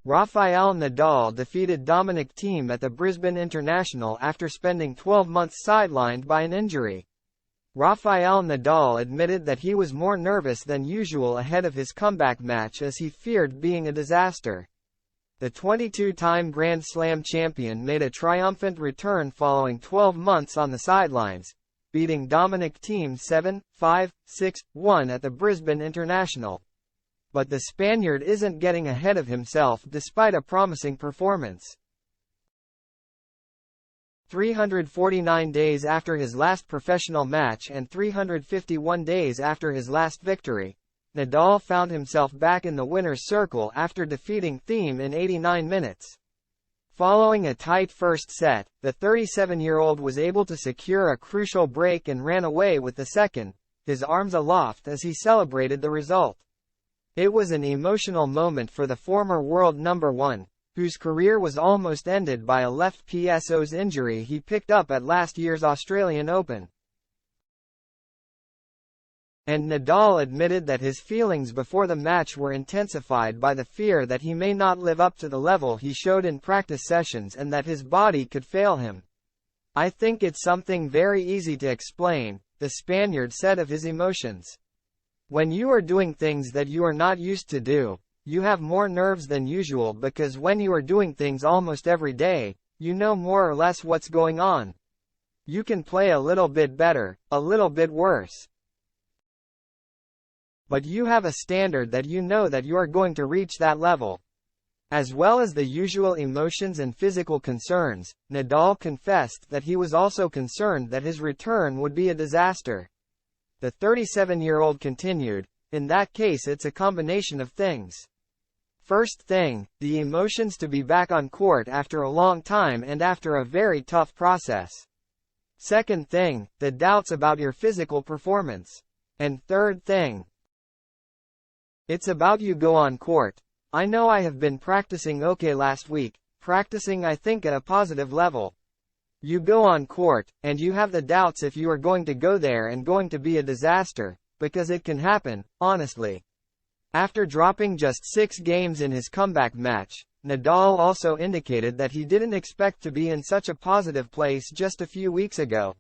Rafael Nadal defeated Dominic Thiem at the Brisbane International after spending 12 months sidelined by an injury. Rafael Nadal admitted that he was more nervous than usual ahead of his comeback match as he feared being a disaster. The 22-time Grand Slam champion made a triumphant return following 12 months on the sidelines, beating Dominic Thiem 7-5, 6-1 at the Brisbane International. But the Spaniard isn't getting ahead of himself despite a promising performance. 349 days after his last professional match and 351 days after his last victory, Nadal found himself back in the winner's circle after defeating Thiem in 89 minutes. Following a tight first set, the 37-year-old was able to secure a crucial break and ran away with the second, his arms aloft as he celebrated the result. It was an emotional moment for the former world number one, whose career was almost ended by a left PSO's injury he picked up at last year's Australian Open. And Nadal admitted that his feelings before the match were intensified by the fear that he may not live up to the level he showed in practice sessions and that his body could fail him. "I think it's something very easy to explain," the Spaniard said of his emotions. "When you are doing things that you are not used to do, you have more nerves than usual because when you are doing things almost every day, you know more or less what's going on. You can play a little bit better, a little bit worse. But you have a standard that you know that you are going to reach that level." As well as the usual emotions and physical concerns, Nadal confessed that he was also concerned that his return would be a disaster. The 37-year-old continued, "In that case it's a combination of things. First thing, the emotions to be back on court after a long time and after a very tough process. Second thing, the doubts about your physical performance. And third thing, it's about you go on court. I know I have been practicing okay last week, practicing I think at a positive level. You go on court, and you have the doubts if you are going to go there and going to be a disaster, because it can happen, honestly." After dropping just 6 games in his comeback match, Nadal also indicated that he didn't expect to be in such a positive place just a few weeks ago.